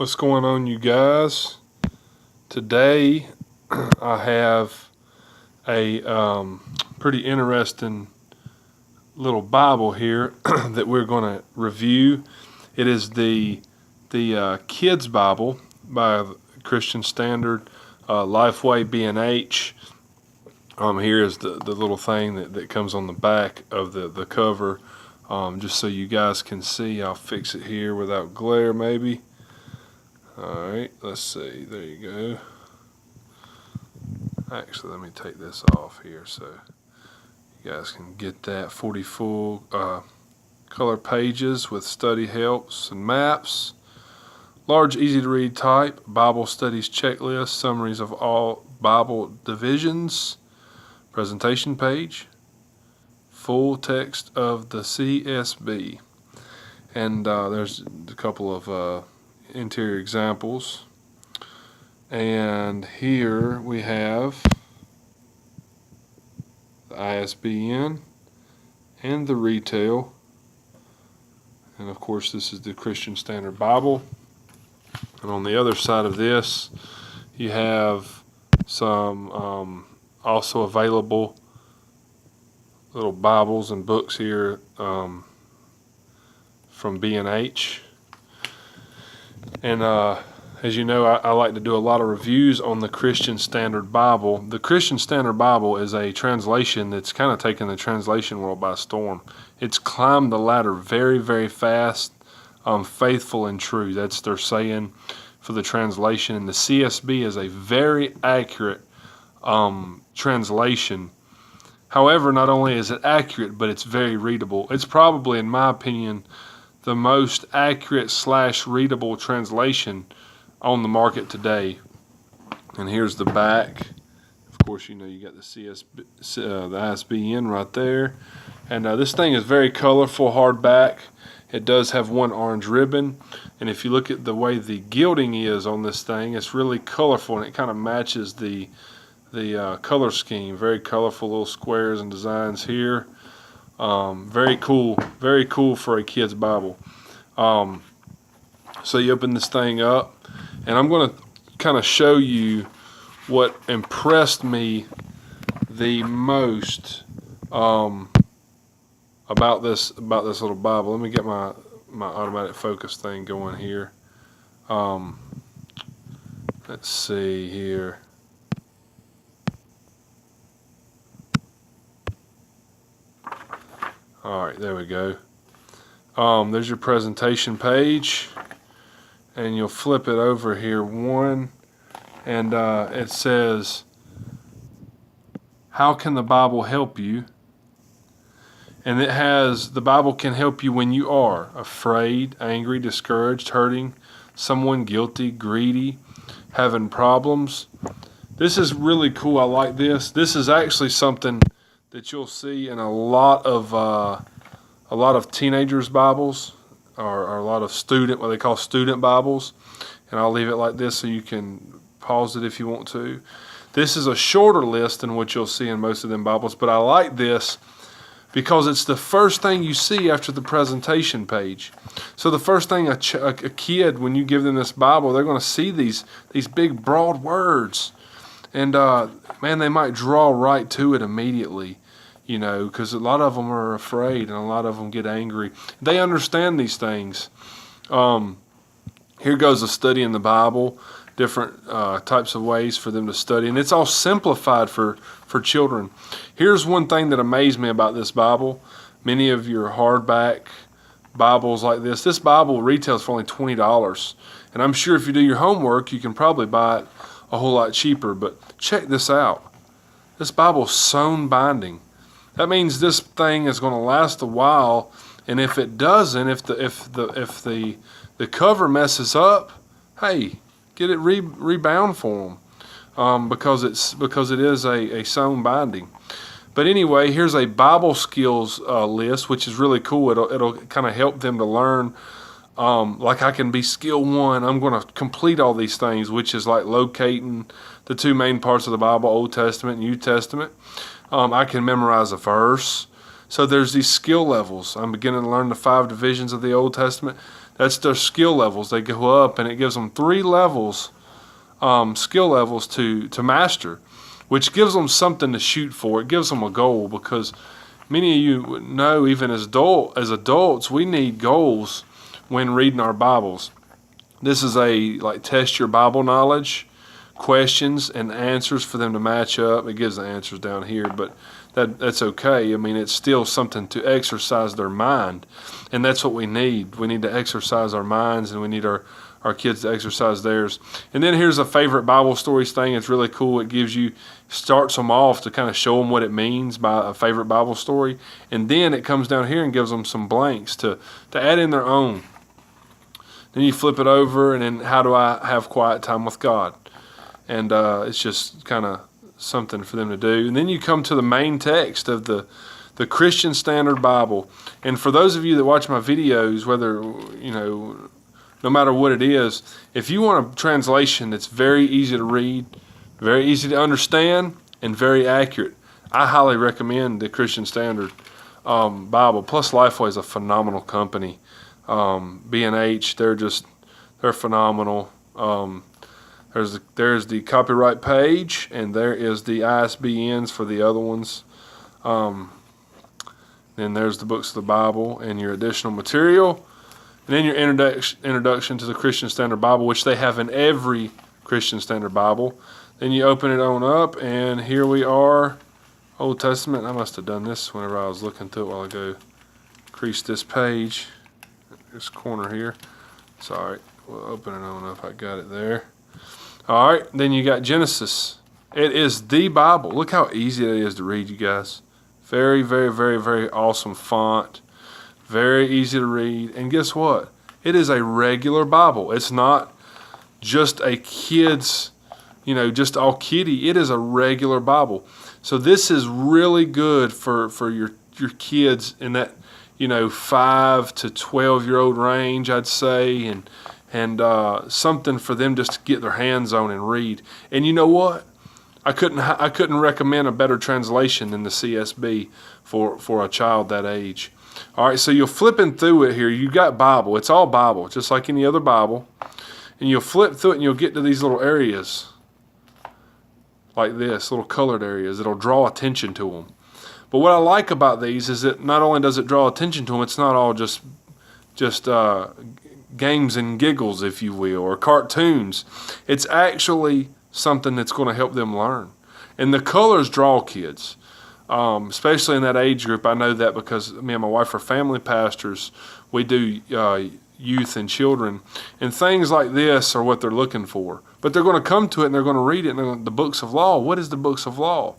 What's going on, you guys? Today I have a pretty interesting little Bible here that we're going to review. It is the Kids Bible by Christian Standard, Lifeway B&H. Here is the little thing that comes on the back of the cover, just so you guys can see. I'll fix it here without glare maybe. Alright, let's see, there you go. Actually, let me take this off here so you guys can get that. 40 full color pages with study helps and maps. Large, easy to read type, Bible studies checklist, summaries of all Bible divisions, presentation page, full text of the CSB. And there's a couple of interior examples, and here we have the ISBN and the retail, and of course this is the Christian Standard Bible. And on the other side of this you have some also available little Bibles and books here from B&H. And as you know, I like to do a lot of reviews on the Christian Standard Bible. The Christian Standard Bible is a translation that's kind of taken the translation world by storm. It's climbed the ladder very, very fast, faithful and true. That's their saying for the translation. And the CSB is a very accurate translation. However, not only is it accurate, but it's very readable. It's probably, in my opinion, the most accurate / readable translation on the market today. And here's the back. Of course, you know you got the the ISBN right there. And this thing is very colorful, hardback. It does have one orange ribbon. And if you look at the way the gilding is on this thing, it's really colorful, and it kind of matches the color scheme. Very colorful little squares and designs here. Very cool for a kid's Bible. So you open this thing up, and I'm going to kind of show you what impressed me the most about this little Bible. Let me get my automatic focus thing going here. Let's see here. Alright, there we go. There's your presentation page, and you'll flip it over here one, and it says, how can the Bible help you? And it has, the Bible can help you when you are afraid, angry, discouraged, hurting, someone guilty, greedy, having problems. This is really cool. I like this. This is actually something that you'll see in a lot of teenagers' Bibles, or a lot of what they call student Bibles. And I'll leave it like this so you can pause it if you want to. This is a shorter list than what you'll see in most of them Bibles, but I like this because it's the first thing you see after the presentation page. So the first thing a kid, when you give them this Bible, they're going to see these big broad words. And man, they might draw right to it immediately, you know, because a lot of them are afraid and a lot of them get angry. They understand these things. Here goes a study in the Bible, different types of ways for them to study, and it's all simplified for children. Here's one thing that amazed me about this Bible. Many of your hardback Bibles like this Bible retails for only $20, and I'm sure if you do your homework, you can probably buy it a whole lot cheaper. But check this out. This Bible's sewn binding. That means this thing is going to last a while, and if it doesn't, if the cover messes up, hey, get it rebound for them, because it is a sewn binding. But anyway, here's a Bible skills list, which is really cool. It'll kind of help them to learn. Like I can be skill 1. I'm going to complete all these things, which is like locating the two main parts of the Bible, Old Testament and New Testament. I can memorize a verse. So there's these skill levels. I'm beginning to learn the 5 divisions of the Old Testament. That's their skill levels. They go up, and it gives them 3 levels, skill levels to master, which gives them something to shoot for. It gives them a goal, because many of you know, even as adults, we need goals when reading our Bibles. This is like test your Bible knowledge, questions and answers for them to match up. It gives the answers down here, but that's okay. I mean, it's still something to exercise their mind, and that's what we need. We need to exercise our minds, and we need our kids to exercise theirs. And then here's a favorite Bible stories thing. It's really cool. It starts them off to kind of show them what it means by a favorite Bible story, and then it comes down here and gives them some blanks to add in their own. Then you flip it over, and then how do I have quiet time with God? And it's just kind of something for them to do. And then you come to the main text of the Christian Standard Bible. And for those of you that watch my videos, whether, no matter what it is, if you want a translation that's very easy to read, very easy to understand, and very accurate, I highly recommend the Christian Standard Bible. Plus, Lifeway is a phenomenal company. B&H, they're phenomenal. There's the copyright page, and there is the ISBNs for the other ones. Then there's the books of the Bible and your additional material. And then your introduction to the Christian Standard Bible, which they have in every Christian Standard Bible. Then you open it on up, and here we are, Old Testament. I must have done this whenever I was looking through it a while ago. Crease this page, this corner here. Sorry, we'll open it on up. I got it there. All right, then you got Genesis. It is the Bible. Look how easy it is to read, you guys. Very, very, very, very awesome font. Very easy to read. And guess what? It is a regular Bible. It's not just a kid's, just all kiddie. It is a regular Bible. So this is really good for your kids in that, 5 to 12-year-old range, I'd say, and something for them just to get their hands on and read. And you know what? I couldn't recommend a better translation than the CSB for a child that age. All right, so you're flipping through it here. You got Bible. It's all Bible, just like any other Bible. And you'll flip through it, and you'll get to these little areas like this, little colored areas. It'll draw attention to them. But what I like about these is that not only does it draw attention to them, it's not all just games and giggles, if you will, or cartoons. It's actually something that's going to help them learn. And the colors draw kids, especially in that age group. I know that because me and my wife are family pastors. We do youth and children, and things like this are what they're looking for. But they're going to come to it, and they're going to read it, and the books of law. What is the books of law?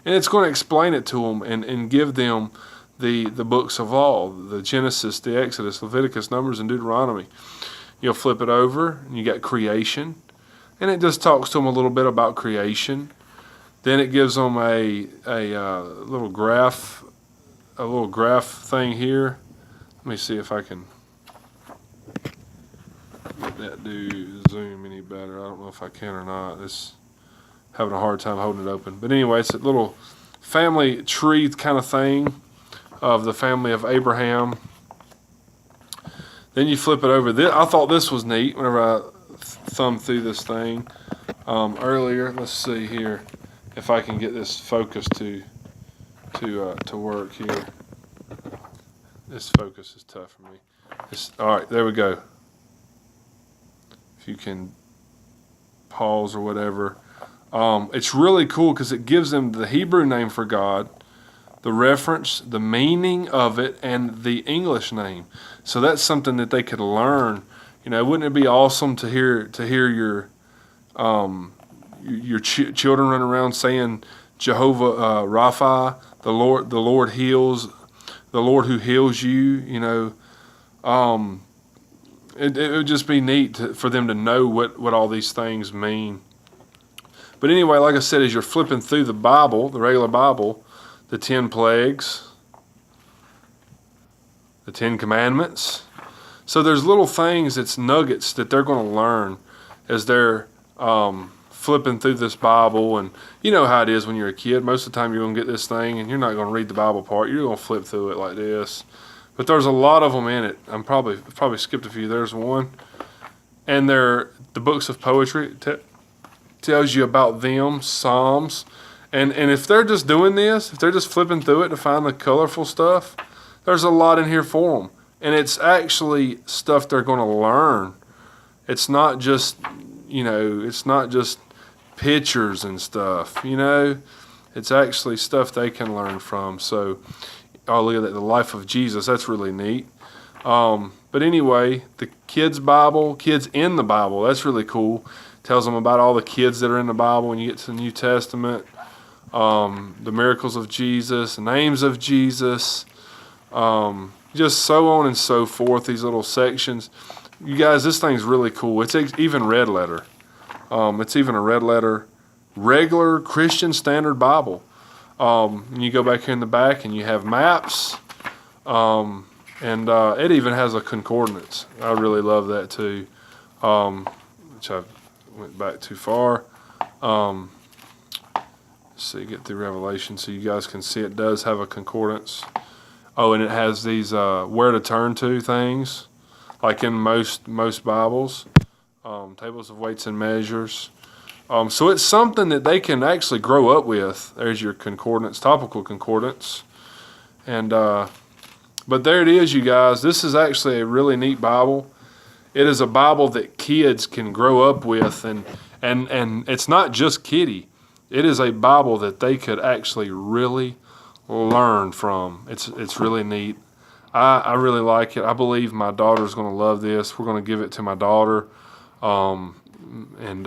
And it's going to explain it to them and give them the books of law, the Genesis, the Exodus, Leviticus, Numbers, and Deuteronomy. You'll flip it over, and you got creation. And it just talks to them a little bit about creation. Then it gives them a little graph thing here. Let me see if I can get that to zoom any better. I don't know if I can or not. It's having a hard time holding it open. But anyway, it's a little family tree kind of thing of the family of Abraham. Then you flip it over. I thought this was neat whenever I thumbed through this thing earlier. Let's see here if I can get this focus to work here. This focus is tough for me. All right, there we go. If you can pause or whatever. It's really cool because it gives them the Hebrew name for God, the reference, the meaning of it, and the English name. So that's something that they could learn. Wouldn't it be awesome to hear your children run around saying Jehovah Rapha, the Lord heals, the Lord who heals you. It would just be neat for them to know what all these things mean. But anyway, like I said, as you're flipping through the Bible, the regular Bible, the 10 plagues, the 10 commandments. So there's little things, it's nuggets that they're going to learn as they're flipping through this Bible. And you know how it is when you're a kid. Most of the time you're going to get this thing and you're not going to read the Bible part. You're going to flip through it like this. but there's a lot of them in it. I'm probably skipped a few. There's one, and they're the books of poetry. Tells you about them, Psalms, and if they're just doing this, if they're just flipping through it to find the colorful stuff, there's a lot in here for them, and it's actually stuff they're going to learn. It's not just, it's not just pictures and stuff, It's actually stuff they can learn from. So, oh, look at that, the life of Jesus. That's really neat. But anyway, the kids' Bible, kids in the Bible, that's really cool. Tells them about all the kids that are in the Bible when you get to the New Testament. The miracles of Jesus, the names of Jesus, just so on and so forth, these little sections. You guys, this thing's really cool. It's even red letter. It's even a red letter, regular Christian Standard Bible. And you go back here in the back and you have maps, and it even has a concordance. I really love that too, which I went back too far. Let's see, get through Revelation so you guys can see it does have a concordance. Oh, and it has these where to turn to things, like in most Bibles, tables of weights and measures. So it's something that they can actually grow up with. There's your concordance, topical concordance. And but there it is, you guys. This is actually a really neat Bible. It is a Bible that kids can grow up with, and it's not just kiddie. It is a Bible that they could actually really learn from. It's really neat. I really like it. I believe my daughter's going to love this. We're going to give it to my daughter, and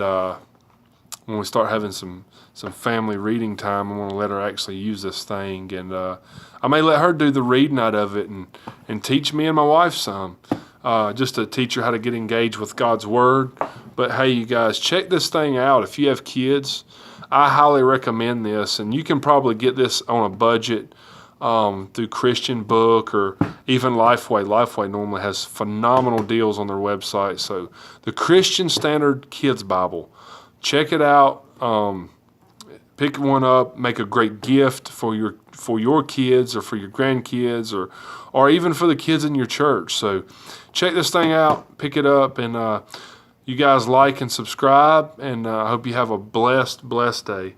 when we start having some family reading time, I want to let her actually use this thing, and I may let her do the reading out of it and teach me and my wife some, just to teach her how to get engaged with God's Word. But hey, you guys, check this thing out. If you have kids, I highly recommend this, and you can probably get this on a budget through Christian Book or even Lifeway. Lifeway normally has phenomenal deals on their website. So the Christian Standard Kids Bible, check it out. Pick one up. Make a great gift for your kids or for your grandkids or even for the kids in your church. So check this thing out. Pick it up, and you guys like and subscribe. And I hope you have a blessed day.